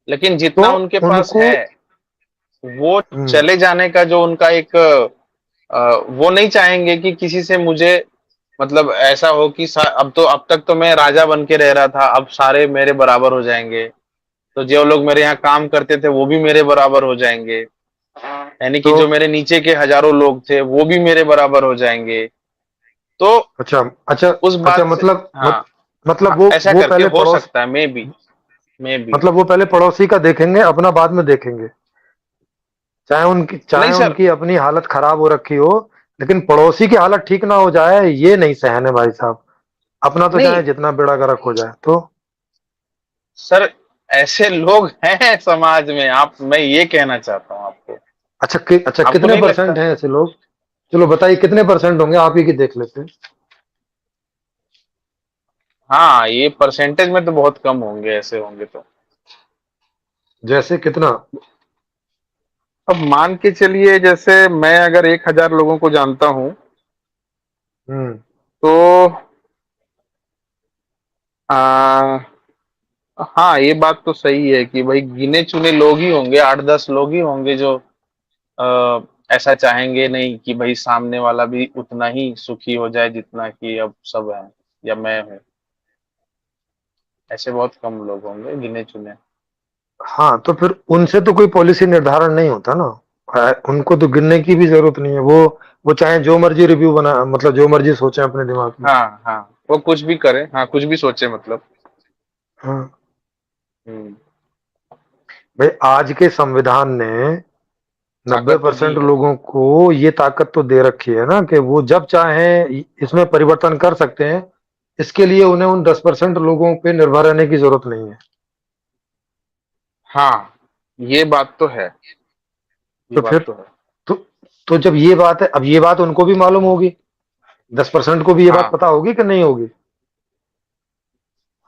लेकिन तो जितना उनके पास उनको है, वो हम्म, चले जाने का जो उनका एक वो नहीं चाहेंगे कि किसी से मुझे मतलब ऐसा हो कि अब तो, अब तक तो मैं राजा बन के रह रहा था, अब सारे मेरे बराबर हो जाएंगे, तो जो लोग मेरे यहाँ काम करते थे वो भी मेरे बराबर हो जाएंगे, यानी कि तो जो मेरे नीचे के हजारों लोग थे वो भी मेरे बराबर हो जाएंगे। तो अच्छा अच्छा उस अच्छा, बात से, मतलब हाँ, मतलब हाँ, ऐसा वो करके पहले हो पड़ोस सकता है, मे बी। मतलब वो पहले पड़ोसी का देखेंगे, अपना बाद में देखेंगे। नहीं चाहे सर, उनकी अपनी हालत खराब हो रखी हो, लेकिन पड़ोसी की हालत ठीक ना हो जाए, ये नहीं सहन है भाई साहब। अपना तो चाहे नहीं जितना बेड़ा गर्क हो जाए तो। सर, ऐसे लोग हैं समाज में, आप, मैं ये कहना चाहता हूँ आपको। अच्छा, आपको कितने नहीं परसेंट लगता? हैं ऐसे लोग? चलो बताइए कितने परसेंट होंगे, आप ही की देख लेते हैं। हाँ, ये परसेंटेज में तो बहुत कम होंगे, ऐसे होंगे तो। जैसे कितना? अब मान के चलिए, जैसे मैं अगर 1,000 लोगों को जानता हूँ, हम्म। तो आ, हाँ, ये बात तो सही है कि भाई गिने चुने लोग ही होंगे, 8-10 लोग ही होंगे जो आ, ऐसा चाहेंगे नहीं कि भाई सामने वाला भी उतना ही सुखी हो जाए जितना कि अब सब है या मैं हूँ। ऐसे बहुत कम लोग होंगे, गिने चुने। हाँ, तो फिर उनसे तो कोई पॉलिसी निर्धारण नहीं होता ना। उनको तो गिनने की भी जरूरत नहीं है। वो चाहे जो मर्जी रिव्यू बना, मतलब जो मर्जी सोचे अपने दिमाग में। हाँ, हाँ, वो कुछ भी करे, हाँ, कुछ भी सोचे मतलब। हाँ हम्म। भाई, आज के संविधान ने नब्बे ताकत तो दी परसेंट है। लोगों को ये ताकत तो दे रखी है ना, कि वो जब चाहे इसमें परिवर्तन कर सकते हैं। इसके लिए उन्हें उन 10% लोगों पे निर्भर रहने की जरूरत नहीं है। हाँ, ये बात तो है, ये तो बात फिर तो है। तो, तो जब ये बात है, अब ये बात उनको भी मालूम होगी। 10% को भी ये बात हाँ, पता होगी कि नहीं होगी?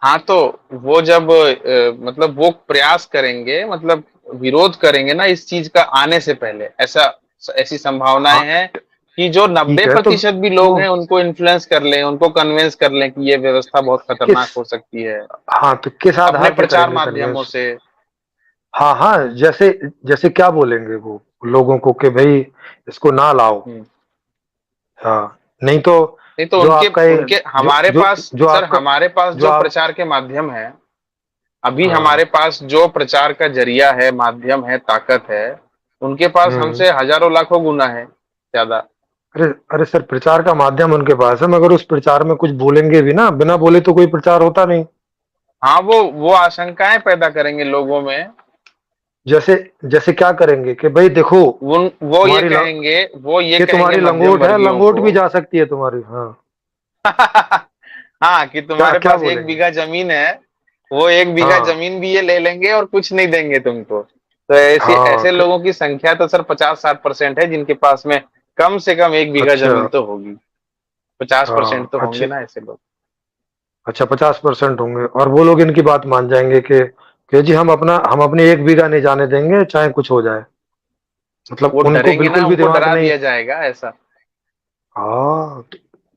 हाँ, तो वो जब मतलब वो प्रयास करेंगे, मतलब विरोध करेंगे ना इस चीज का आने से पहले, ऐसा, ऐसी संभावनाएं हाँ हैं कि जो नब्बे ठीक है। प्रतिशत भी तो लोग हैं उनको इन्फ्लुएंस कर लें, उनको कन्विंस कर लें कि ये व्यवस्था बहुत किस खतरनाक हो सकती है, हाँ, तो किस अपने आधार पे प्रचार करेंगे माध्यमों कन्वेंस? से। हाँ हाँ, जैसे जैसे क्या बोलेंगे वो लोगों को कि भाई इसको ना लाओ। हम्म। हाँ, नहीं तो नहीं तो जो उनके आपका उनके जो हमारे जो पास जो सर, आपका हमारे पास जो जो आप प्रचार के माध्यम है, अभी हमारे हाँ। पास जो प्रचार का जरिया है, माध्यम है, ताकत है, उनके पास हम्म। हमसे हजारों लाखों गुना है ज्यादा। अरे अरे सर, प्रचार का माध्यम उनके पास है, मगर उस प्रचार में कुछ बोलेंगे भी ना, बिना बोले तो कोई प्रचार होता नहीं। हाँ, वो आशंकाएं पैदा करेंगे लोगों में। जैसे जैसे क्या करेंगे कि भाई देखो, तुम्हारी वो ये कि कहेंगे तुम्हारी मध्यम लंगोट है, वर्गीयों लंगोट को। भी जा सकती है तुम्हारी। हाँ, हाँ, कि क्या तुम्हारे क्या पास एक बोलेंगे? बीघा जमीन है, वो एक बीघा हाँ जमीन भी ये ले लेंगे और कुछ नहीं देंगे तुमको। तो ऐसे हाँ ऐसे लोगों की संख्या तो सर 50-60% है जिनके पास में कम से कम एक बीघा अच्छा। जमीन तो होगी। 50% हाँ तो अच्छा होंगे ना ऐसे लोग। अच्छा, 50% होंगे और वो लोग इनकी बात मान जाएंगे कि जी हम अपनी एक बीघा नहीं जाने देंगे, चाहे कुछ हो जाए। मतलब वो उनको डरेंगे ना, बिल्कुल भी उनको दिमाग डरा नहीं। दिया जाएगा ऐसा। हाँ,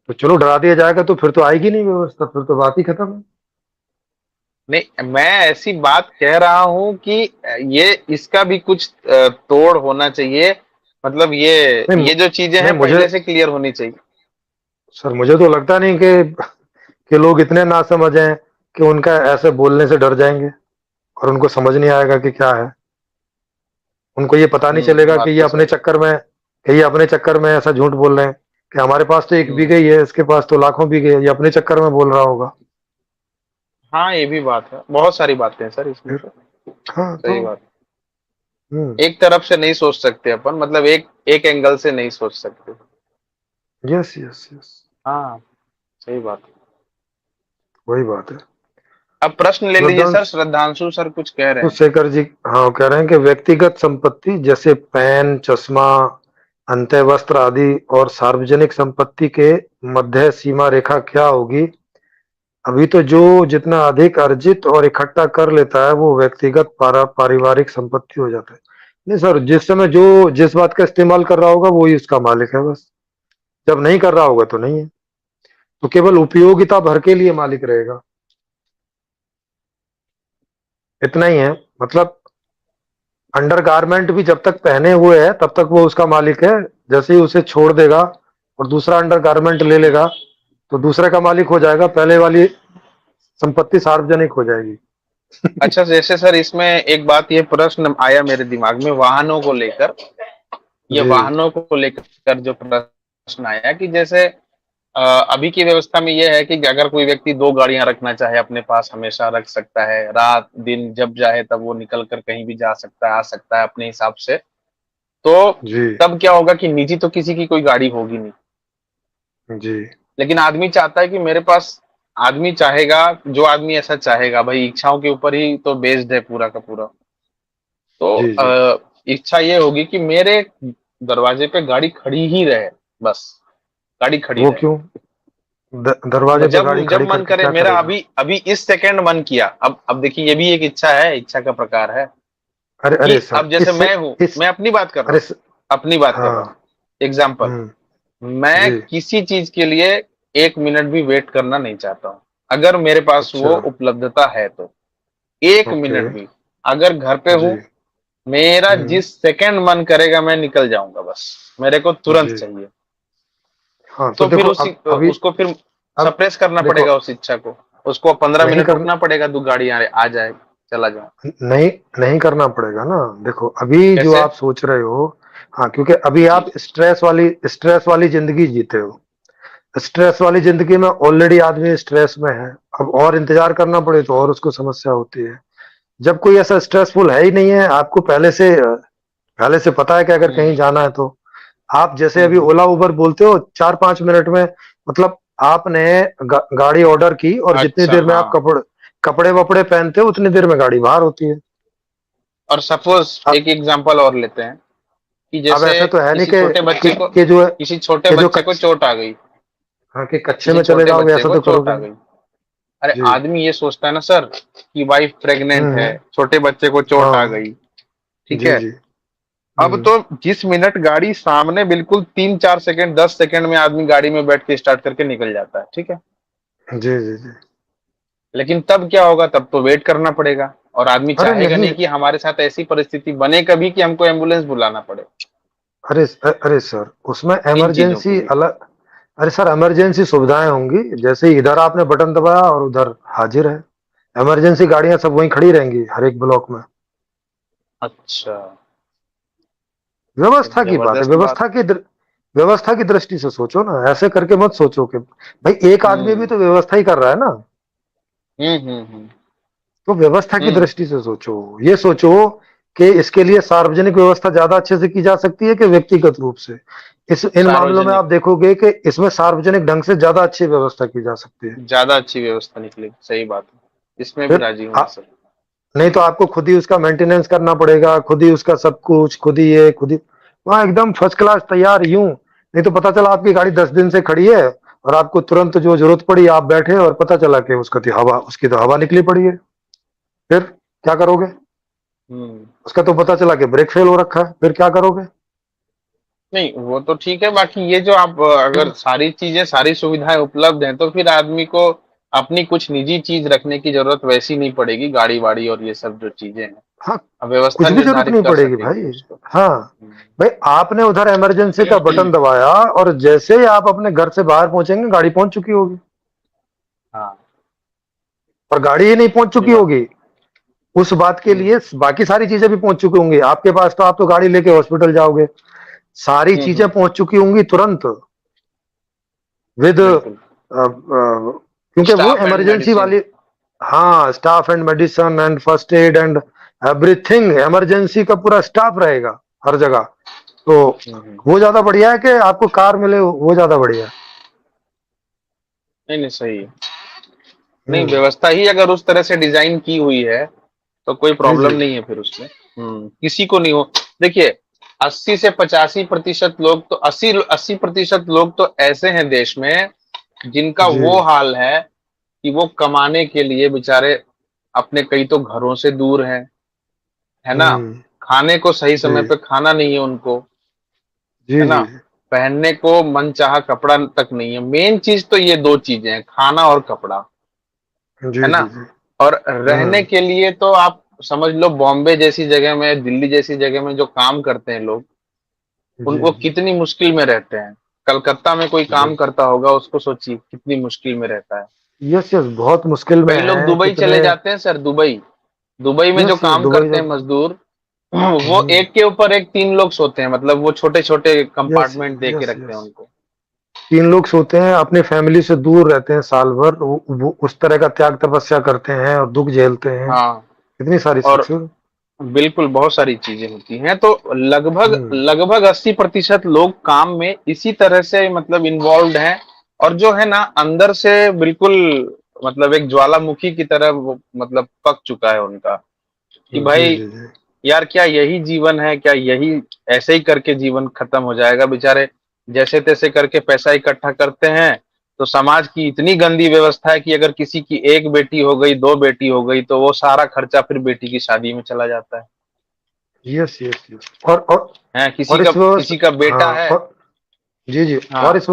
तो चलो डरा दिया जाएगा तो फिर तो आएगी नहीं व्यवस्था, फिर तो बात ही खत्म है। नहीं, मैं ऐसी बात कह रहा हूं कि ये इसका भी कुछ तोड़ होना चाहिए, मतलब नहीं ये जो चीजें नहीं, हैं मुझे पहले से क्लियर होनी चाहिए। सर मुझे तो लगता नहीं कि लोग इतने ना समझ हैं कि उनका ऐसे बोलने से डर जाएंगे और उनको समझ नहीं आएगा कि क्या है। उनको ये पता नहीं चलेगा कि बात तो सही। ये अपने चक्कर में ऐसा झूठ बोल रहे हैं कि हमारे पास तो एक हम्म। बीघा ही है, इसके पास तो लाखों बीघे है, ये अपने चक्कर में बोल रहा होगा। हाँ, ये भी बात है, बहुत सारी बातें हैं सर इसमें फिर तो। हाँ तो सही बात। हम्म। एक तरफ से नहीं सोच सकते अपन, मतलब एक एक एंगल से नहीं सोच सकते। यस यस यस, हाँ, सही बात है। वही बात है। अब प्रश्न ले लीजिए श्रद्धांश सर, श्रद्धांशु सर कुछ कह रहे तो हैं। शेखर जी, हाँ, कह रहे हैं कि व्यक्तिगत संपत्ति जैसे पेन, चश्मा, अंत्य वस्त्र आदि और सार्वजनिक संपत्ति के मध्य सीमा रेखा क्या होगी? अभी तो जो जितना अधिक अर्जित और इकट्ठा कर लेता है वो व्यक्तिगत पारिवारिक संपत्ति हो जाता है। नहीं सर, जिस समय जो जिस बात का इस्तेमाल कर रहा होगा वो ही उसका मालिक है बस। जब नहीं कर रहा होगा तो नहीं है। तो केवल उपयोगिता भर के लिए मालिक रहेगा। इतना ही है। मतलब अंडरगारमेंट भी जब तक पहने हुए है तब तक वो उसका मालिक है। जैसे ही उसे छोड़ देगा और दूसरा अंडरगारमेंट ले लेगा तो दूसरे का मालिक हो जाएगा, पहले वाली संपत्ति सार्वजनिक हो जाएगी। अच्छा, जैसे सर इसमें एक बात, ये प्रश्न आया मेरे दिमाग में वाहनों को लेकर। ये जी वाहनों को लेकर जो प्रश्न आया कि जैसे अभी की व्यवस्था में ये है कि अगर कोई व्यक्ति दो गाड़ियां रखना चाहे अपने पास, हमेशा रख सकता है, रात दिन जब चाहे तब वो निकल कर कहीं भी जा सकता है, आ सकता है अपने हिसाब से। तो जी तब क्या होगा कि निजी तो किसी की कोई गाड़ी होगी नहीं, जी लेकिन आदमी चाहता है कि मेरे पास, आदमी चाहेगा, जो आदमी ऐसा चाहेगा, भाई इच्छाओं के ऊपर ही तो बेस्ड है पूरा का पूरा। तो जी जी। इच्छा ये होगी कि मेरे दरवाजे पे गाड़ी खड़ी ही रहे, बस गाड़ी खड़ी वो रहे। क्यों? दरवाजे पे जब गाड़ी जब खड़ी मन करके करे, क्या मेरा करेगा? अभी अभी इस सेकंड मन किया, अब देखिए ये भी एक इच्छा है, इच्छा का प्रकार है अरे कि अरे सर अब जैसे इससे मैं हूं, इस मैं अपनी बात कर रहा अरे हूं, अपनी बात कर रहा हूं, हाँ। एग्जाम्पल, हम्म। मैं जी। किसी चीज के लिए एक मिनट भी वेट करना नहीं चाहता हूं, अगर मेरे पास अच्छा। वो उपलब्धता है तो। एक ओके। मिनट भी, अगर घर पे जी। हूं, मेरा हम्म। जिस सेकंड मन करेगा मैं निकल जाऊंगा, बस मेरे को तुरंत जी। चाहिए। हाँ तो तो फिर देखो उसी अब अभी उसको फिर अब सप्रेस करना देखो पड़ेगा उस इच्छा को, उसको 15 मिनट नहीं रुकना पड़ेगा, दो गाड़ी आ जाए, चला जाऊं। नहीं नहीं करना पड़ेगा ना। देखो अभी जो कैसे? आप सोच रहे हो, हाँ क्योंकि अभी जी। आप स्ट्रेस वाली जिंदगी जीते हो। स्ट्रेस वाली जिंदगी में ऑलरेडी आदमी स्ट्रेस में है। अब और इंतजार करना पड़े तो और उसको समस्या होती है। जब कोई ऐसा स्ट्रेसफुल है ही नहीं है, आपको पहले से पता है कि अगर कहीं हम्म जाना है तो आप जैसे अभी हम्म। ओला उबर बोलते हो 4-5 मिनट में, मतलब आपने गाड़ी ऑर्डर की और जितनी अच्छा, देर में आप हाँ। कपड़े कपड़े वपड़े पहनते हो उतनी देर में गाड़ी बाहर होती है। और सपोज अब एक एग्जांपल और लेते हैं कि अब जैसे ऐसा तो है नहीं किसी छोटे बच्चे को, कि जो है किसी छोटे कि जो बच्चे को कच्चे, चोट आ गई, हाँ कि कच्चे किसी में चले छोटे जाओगे बच्चे ऐसा को तो चोट करोगे आ नहीं। गई। अरे जी। आदमी ये सोचता है ना सर कि वाइफ प्रेग्नेंट है, हम्म। छोटे बच्चे को चोट आ हाँ। गई, ठीक जी है। जी। अब हम्म। तो जिस मिनट गाड़ी सामने, बिल्कुल 3-4 सेकंड, 10 सेकंड में आदमी गाड़ी में बैठ के स्टार्ट करके निकल जाता है, ठीक है। जी जी जी। लेकिन तब क्या होगा, तब तो वेट करना पड़ेगा, और आदमी अरे चाहेगा नहीं। नहीं कि हमारे साथ ऐसी परिस्थिति बने कभी कि हमको एम्बुलेंस बुलाना पड़े, अरे सर उसमें इन चीजों के इमरजेंसी लिए। अलग। अरे सर इमरजेंसी सुविधाएं होंगी, जैसे इधर आपने बटन दबाया और उधर हाजिर है। इमरजेंसी गाड़ियां सब वहीं खड़ी रहेंगी हर एक ब्लॉक में। अच्छा। व्यवस्था की बात है, जबरदस्त बात। व्यवस्था की दृष्टि से सोचो ना, ऐसे करके मत सोचो कि भाई एक आदमी भी हम्म तो व्यवस्था ही कर रहा है ना। हम्म। तो व्यवस्था की हम्म। दृष्टि से सोचो, ये सोचो कि इसके लिए सार्वजनिक व्यवस्था ज्यादा अच्छे से की जा सकती है कि व्यक्तिगत रूप से। इस इन मामलों में सार्वजनिक, आप देखोगे कि इसमें सार्वजनिक ढंग से ज्यादा अच्छी व्यवस्था की जा सकती है। ज्यादा अच्छी व्यवस्था निकलेगी, सही बात है, इसमें भी फिर राजी हूँ आ, मैं सर। नहीं तो आपको खुद ही उसका मेंटेनेंस करना पड़ेगा, खुद ही उसका सब कुछ, खुद ही ये खुद ही वहां एकदम फर्स्ट क्लास तैयार यूं। नहीं तो पता चला आपकी गाड़ी 10 दिन से खड़ी है और आपको तुरंत जो जरूरत पड़ी आप बैठे और पता चला कि उसकी तो हवा निकली पड़ी है। फिर क्या करोगे? हम्म। उसका तो पता चला कि ब्रेक फेल हो रखा है, फिर क्या करोगे? नहीं वो तो ठीक है, बाकी ये जो आप अगर फिर सारी चीजें, सारी सुविधाएं उपलब्ध हैं, तो फिर आदमी को अपनी कुछ निजी चीज रखने की जरूरत वैसी नहीं पड़ेगी, गाड़ी वाड़ी और ये सब जो चीजें हैं, हाँ अब व्यवस्था कुछ भी जरूरत निर्धारित नहीं कर पड़ेगी सकेगी भाई। उसको। हाँ भाई आपने उधर इमरजेंसी का बटन दबाया और जैसे ही आप अपने घर से बाहर पहुंचेंगे गाड़ी पहुंच चुकी होगी। हाँ, और गाड़ी ही नहीं पहुंच ये चुकी बात। होगी, उस बात के लिए हम्म बाकी सारी चीजें भी पहुंच चुकी होंगी आपके पास, तो आप तो गाड़ी लेके हॉस्पिटल जाओगे। सारी चीजें हम्म। पहुंच चुकी होंगी तुरंत विद, बिल्कुल। क्योंकि वो स्टाफ एंड इमरजेंसी मेडिसिन। वाली। हाँ staff and medicine and first aid and everything, emergency का पूरा स्टाफ रहेगा हर जगह। तो हम्म। वो ज्यादा बढ़िया है कि आपको कार मिले, वो ज्यादा बढ़िया है। नहीं नहीं, सही है। नहीं, हम्म। व्यवस्था ही अगर उस तरह से डिजाइन की हुई है तो कोई जी प्रॉब्लम जी नहीं है फिर उसमें। किसी को नहीं हो। देखिए, 80 से 85% लोग तो, 80-80% लोग तो ऐसे हैं देश में जिनका जी। वो हाल है कि वो कमाने के लिए बेचारे अपने कई तो घरों से दूर हैं, है ना। हम्म। खाने को सही जी समय पे खाना नहीं है उनको, जी है ना। जी पहनने को मनचाहा कपड़ा तक नहीं है। मेन चीज तो ये दो चीजें हैं, खाना और कपड़ा, जी है ना। जी जी। और रहने हम्म। के लिए तो आप समझ लो बॉम्बे जैसी जगह में, दिल्ली जैसी जगह में जो काम करते हैं लोग, जी उनको जी। कितनी मुश्किल में रहते हैं। कलकत्ता में कोई काम बिल्कुल। करता होगा, उसको सोचिए कितनी मुश्किल में रहता है। यस यस, बहुत मुश्किल में कई लोग है दुबई कितने। चले जाते हैं सर, दुबई। दुबई में जो यस यस, काम दुबई करते हैं जाते हैं। मजदूर, वो हम्म। एक के ऊपर एक 3 लोग सोते हैं, मतलब वो छोटे छोटे यस कंपार्टमेंट दे के यस रखते हैं यस। उनको। 3 लोग सोते हैं, अपनी फैमिली से दूर रहते हैं साल भर, वो उस तरह का त्याग तपस्या करते हैं और दुख झेलते हैं। हाँ। कितनी सारी और चीजें। बिल्कुल बहुत सारी चीजें होती हैं, तो लगभग हम्म। लगभग 80% लोग काम में इसी तरह से मतलब इन्वॉल्व हैं। और जो है ना अंदर से बिल्कुल मतलब एक ज्वालामुखी की तरह वो मतलब पक चुका है उनका, कि जी भाई जी जी। यार क्या यही जीवन है, क्या यही ऐसे ही करके जीवन खत्म हो जाएगा। बेचारे जैसे तैसे करके पैसा इकट्ठा करते हैं, तो समाज की इतनी गंदी व्यवस्था है कि अगर किसी की एक बेटी हो गई, 2 बेटी हो गई, तो वो सारा खर्चा फिर बेटी की शादी में चला जाता है। Yes yes yes. और हैं, और किसी का इस किसी का व्यवस्था, बेटा हाँ, है। और जी जी, और हाँ। इस व्यवस्था